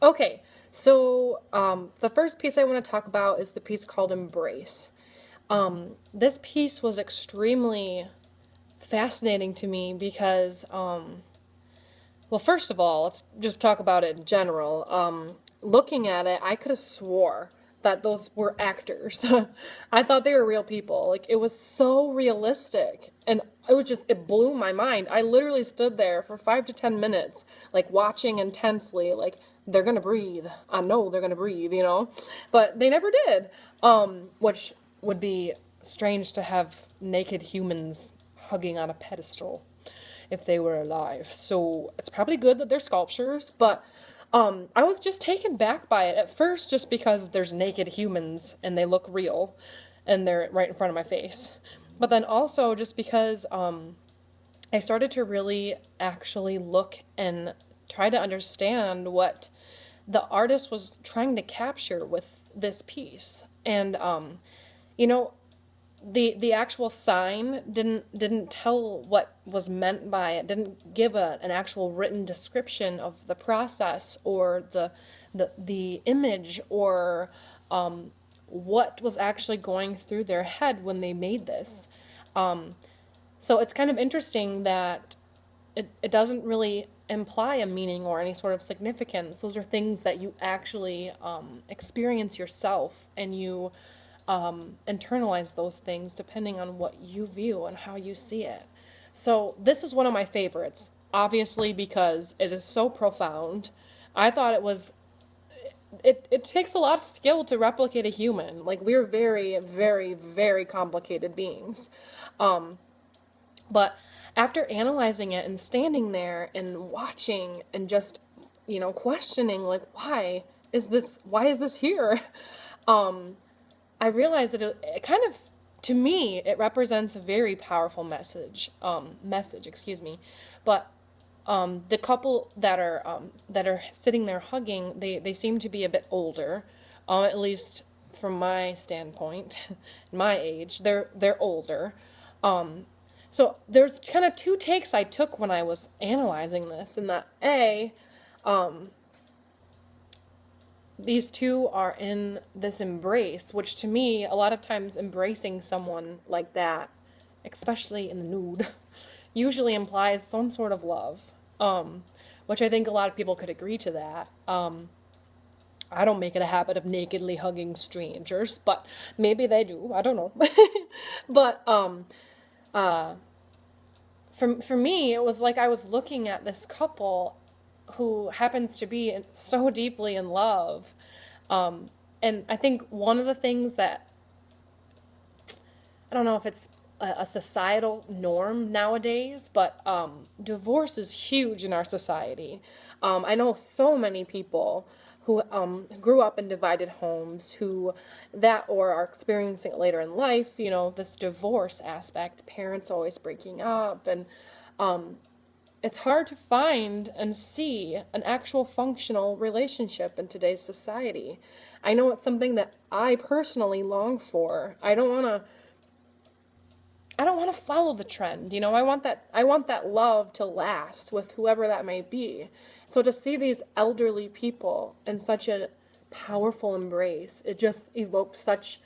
Okay, so the first piece I want to talk about is the piece called Embrace. This piece was extremely fascinating to me because, well, first of all, let's just talk about it in general. Looking at it, I could have swore that those were actors. I thought they were real people. Like, it was so realistic. And it blew my mind. I literally stood there for 5 to 10 minutes, like, watching intensely, like, they're gonna breathe. I know they're gonna breathe, you know? But they never did. Which would be strange to have naked humans hugging on a pedestal if they were alive. So it's probably good that they're sculptures, but I was just taken back by it at first just because there's naked humans and they look real and they're right in front of my face. But then also just because I started to really actually look and try to understand what the artist was trying to capture with this piece. And you know, the actual sign didn't tell what was meant by it, didn't give an actual written description of the process or the image or what was actually going through their head when they made this. So it's kind of interesting that it doesn't really imply a meaning or any sort of significance. Those are things that you actually experience yourself, and you internalize those things depending on what you view and how you see it. So this is one of my favorites, obviously because it is so profound. I thought it takes a lot of skill to replicate a human. Like, we're very, very, very complicated beings. But after analyzing it and standing there and watching and just, questioning, like, why is this here? I realized that it kind of, to me, it represents a very powerful message, excuse me. But the couple that are sitting there hugging, they seem to be a bit older, at least from my standpoint, my age. They're older. So there's kind of two takes I took when I was analyzing this, and that these two are in this embrace, which to me, a lot of times embracing someone like that, especially in the nude, usually implies some sort of love, which I think a lot of people could agree to that. I don't make it a habit of nakedly hugging strangers, but maybe they do. I don't know. But for me, it was like I was looking at this couple who happens to be so deeply in love. And I think one of the things that, I don't know if it's a societal norm nowadays, but divorce is huge in our society. I know so many people who grew up in divided homes, or are experiencing it later in life, this divorce aspect, parents always breaking up, and it's hard to find and see an actual functional relationship in today's society. I know it's something that I personally long for. I don't want to follow the trend. I want that love to last with whoever that may be. So to see these elderly people in such a powerful embrace, it just evoked such,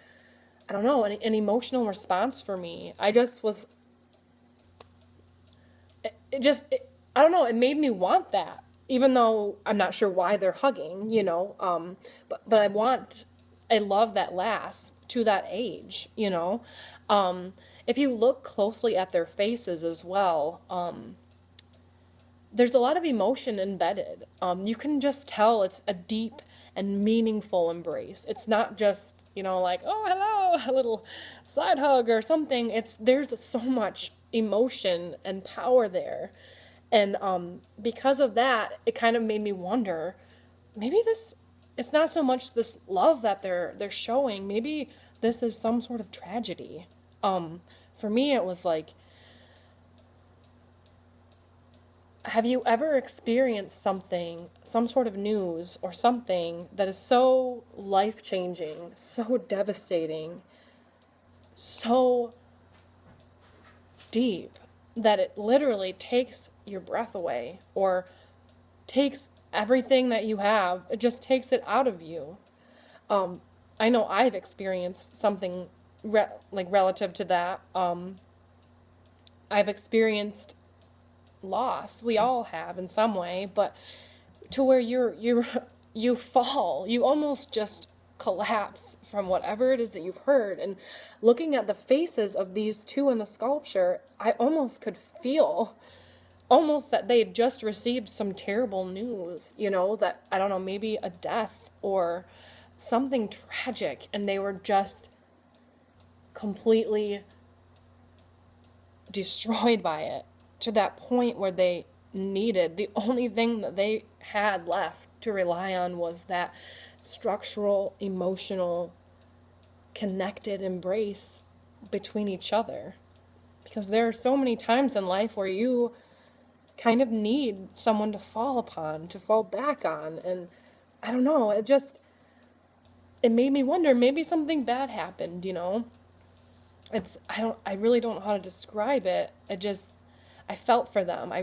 I don't know, an emotional response for me. I don't know, it made me want that, even though I'm not sure why they're hugging, but I love that lasts to that age, if you look closely at their faces as well, there's a lot of emotion embedded. You can just tell it's a deep and meaningful embrace. It's not just, like, oh, hello, a little side hug or something. There's so much emotion and power there. And because of that, it kind of made me wonder, maybe it's not so much this love that they're showing. Maybe this is some sort of tragedy. For me, it was like, have you ever experienced some sort of news or something that is so life-changing, so devastating, so deep that it literally takes your breath away or takes everything that you have, it just takes it out of you. I know I've experienced something like relative to that. I've experienced loss. We all have in some way, but to where you fall, you almost just collapse from whatever it is that you've heard. And looking at the faces of these two in the sculpture, I almost could feel almost that they had just received some terrible news, that, I don't know, maybe a death or something tragic, and they were just completely destroyed by it, to that point where the only thing that they had left to rely on was that structural, emotional, connected embrace between each other. Because there are so many times in life where you kind of need someone to fall upon, to fall back on, and I don't know, it made me wonder, maybe something bad happened, I really don't know how to describe it. I felt for them. I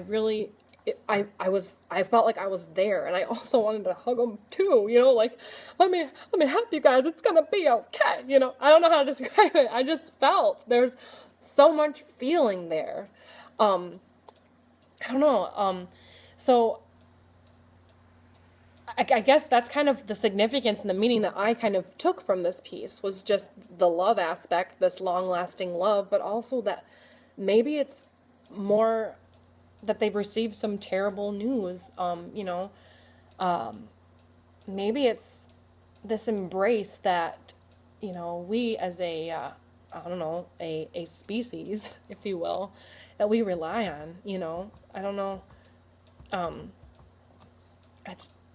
felt like I was there, and I also wanted to hug them too, like, let me help you guys, it's gonna be okay, I don't know how to describe it. I just felt there's so much feeling there. I don't know, so I guess that's kind of the significance and the meaning that I kind of took from this piece, was just the love aspect, this long-lasting love, but also that maybe it's more that they've received some terrible news, maybe it's this embrace that, we as a species, if you will, that we rely on, I don't know,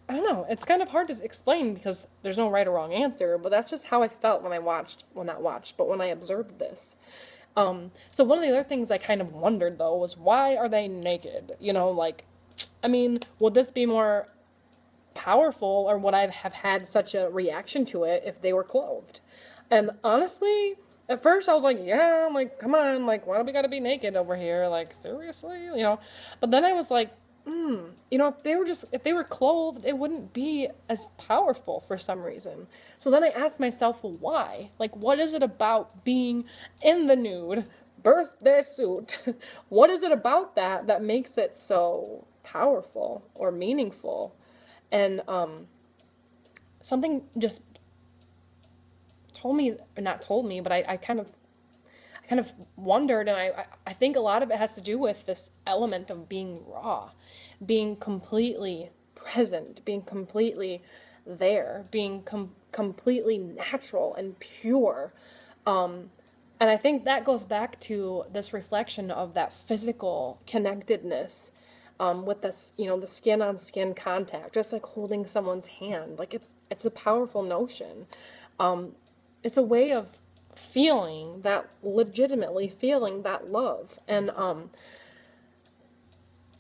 I don't know, it's kind of hard to explain because there's no right or wrong answer, but that's just how I felt when I observed this. So one of the other things I kind of wondered, though, was why are they naked? Would this be more powerful, or would I have had such a reaction to it if they were clothed? And honestly, at first I was like, yeah, come on, why do we gotta be naked over here? Seriously? But then I was like, if they were clothed, it wouldn't be as powerful for some reason. So then I asked myself, well, why? What is it about being in the nude birthday suit? What is it about that makes it so powerful or meaningful? And something just but I kind of wondered, and I think a lot of it has to do with this element of being raw, being completely present, being completely there, being completely natural and pure. And I think that goes back to this reflection of that physical connectedness, with this, the skin on skin contact, just like holding someone's hand. It's a powerful notion. It's a way of legitimately feeling that love. And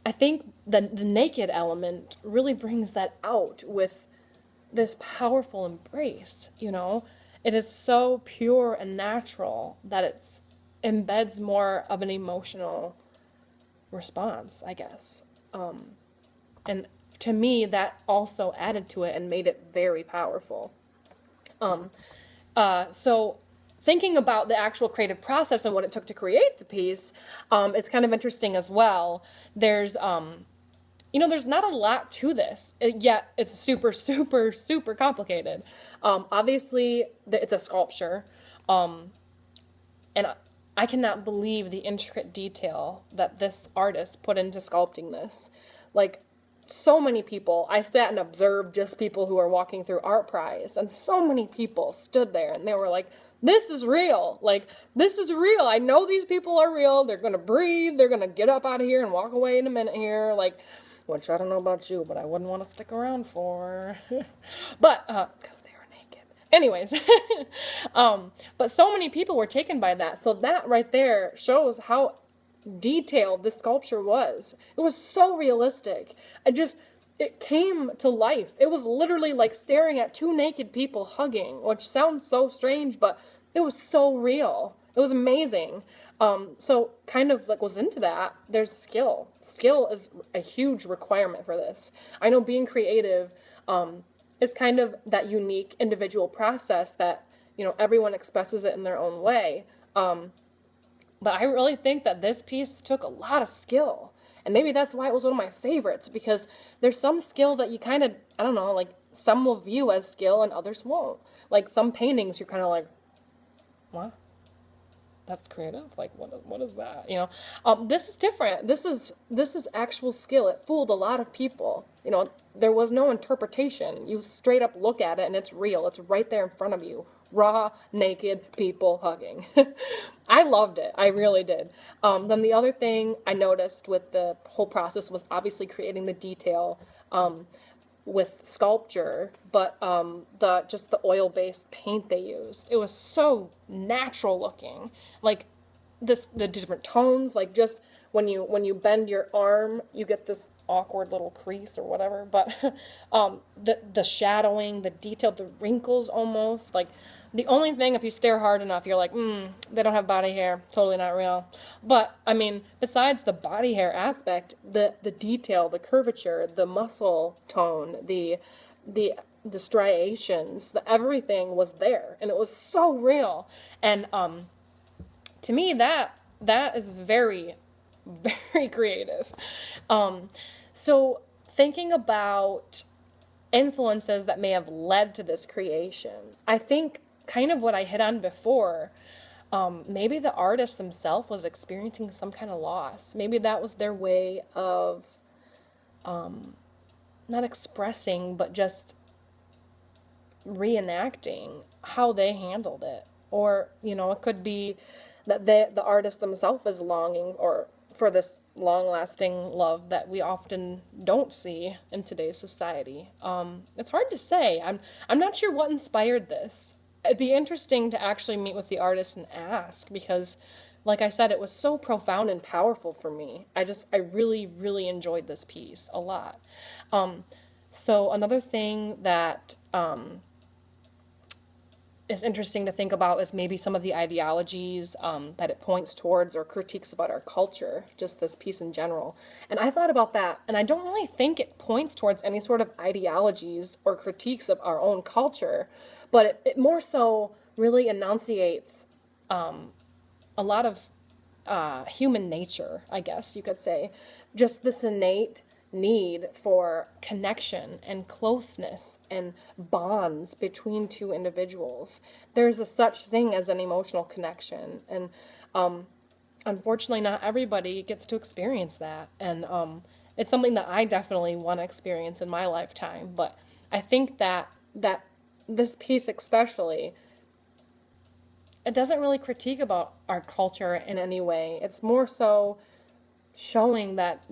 I think the naked element really brings that out with this powerful embrace, It is so pure and natural that it embeds more of an emotional response, I guess. And to me, that also added to it and made it very powerful. So thinking about the actual creative process and what it took to create the piece, it's kind of interesting as well. There's not a lot to this, yet it's super, super, super complicated. Obviously, it's a sculpture, and I cannot believe the intricate detail that this artist put into sculpting this. So many people, I sat and observed just people who are walking through ArtPrize, and so many people stood there and they were like, this is real. This is real. I know these people are real. They're going to breathe. They're going to get up out of here and walk away in a minute here. Which I don't know about you, but I wouldn't want to stick around for. But, because they are naked. Anyways. But so many people were taken by that. So that right there shows how detailed this sculpture was. It was so realistic. It came to life. It was literally like staring at two naked people hugging, which sounds so strange, but it was so real. It was amazing. So kind of like goes into that, there's skill. Skill is a huge requirement for this. I know being creative is kind of that unique individual process that, everyone expresses it in their own way. But I really think that this piece took a lot of skill. And maybe that's why it was one of my favorites, because there's some skill that you kind of, I don't know, like some will view as skill and others won't. Like some paintings, you're kind of like, what? That's creative. Like what is that? This is different. This is actual skill. It fooled a lot of people. There was no interpretation. You straight up look at it and it's real. It's right there in front of you. Raw, naked people hugging. I loved it. I really did. Then the other thing I noticed with the whole process was obviously creating the detail. With sculpture, but the oil-based paint they used, it was so natural looking. Like the different tones, like just when you bend your arm, you get this awkward little crease or whatever. But the shadowing, the detail, the wrinkles almost. Like the only thing, if you stare hard enough, you're like, they don't have body hair. Totally not real. But I mean, besides the body hair aspect, the detail, the curvature, the muscle tone, the striations, everything was there, and it was so real. And to me, that is very, very creative. So thinking about influences that may have led to this creation, I think kind of what I hit on before, maybe the artist themselves was experiencing some kind of loss. Maybe that was their way of not expressing, but just reenacting how they handled it. Or, it could be that the artist themselves is longing or for this long-lasting love that we often don't see in today's society. It's hard to say. I'm not sure what inspired this. It'd be interesting to actually meet with the artist and ask, because, like I said, it was so profound and powerful for me. I really, really enjoyed this piece a lot. So another thing that is interesting to think about is maybe some of the ideologies that it points towards or critiques about our culture, just this piece in general. And I thought about that, and I don't really think it points towards any sort of ideologies or critiques of our own culture, but it more so really enunciates a lot of human nature, I guess you could say. Just this innate need for connection and closeness and bonds between two individuals. There's a such thing as an emotional connection, and unfortunately not everybody gets to experience that, and it's something that I definitely want to experience in my lifetime. But I think that this piece especially, it doesn't really critique about our culture in any way. It's more so showing that,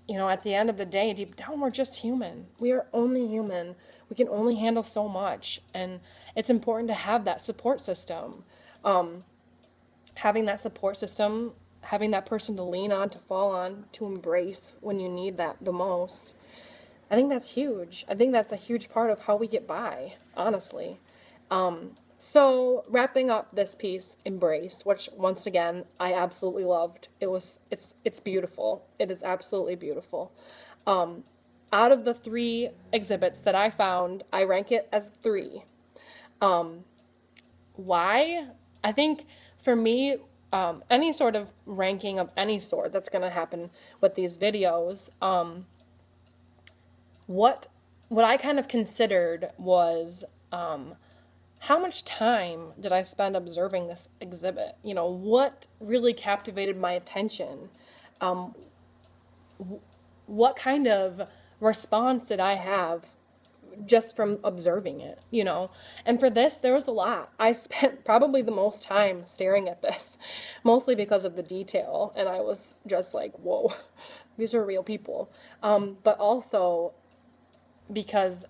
at the end of the day, deep down, we're just human. We are only human. We can only handle so much. And it's important to have that support system. Having that support system, having that person to lean on, to fall on, to embrace when you need that the most. I think that's huge. I think that's a huge part of how we get by, honestly. So wrapping up this piece, Embrace, which once again I absolutely loved. It's beautiful. It is absolutely beautiful. Out of the 3 exhibits that I found, I rank it as 3. Why? I think for me, any sort of ranking of any sort that's going to happen with these videos, what I kind of considered was how much time did I spend observing this exhibit? What really captivated my attention? What kind of response did I have just from observing it, And for this, there was a lot. I spent probably the most time staring at this, mostly because of the detail, and I was just like, whoa, these are real people. But also because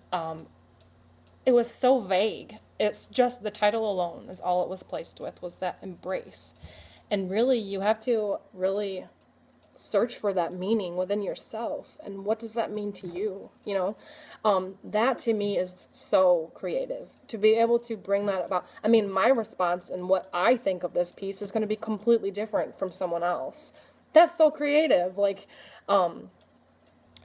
it was so vague. It's just the title alone is all it was placed with, was that embrace. And really, you have to really search for that meaning within yourself, and what does that mean to you, you know? That to me is so creative, to be able to bring that about. I mean, my response and what I think of this piece is going to be completely different from someone else. That's so creative. Like,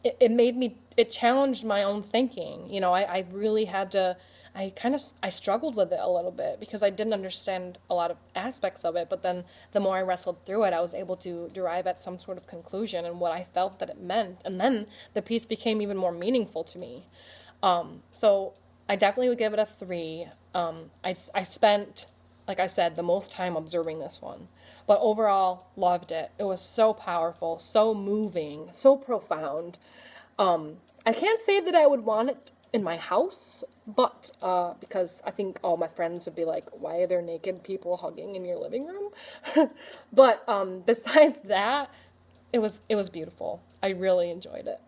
it made me, it challenged my own thinking. You know, I really had to, I struggled with it a little bit because I didn't understand a lot of aspects of it. But then the more I wrestled through it, I was able to derive at some sort of conclusion and what I felt that it meant. And then the piece became even more meaningful to me. So I definitely would give it a 3. I spent, like I said, the most time observing this one. But overall, loved it. It was so powerful, so moving, so profound. I can't say that I would want it in my house, but because I think all my friends would be like, why are there naked people hugging in your living room? But besides that, it was beautiful. I really enjoyed it.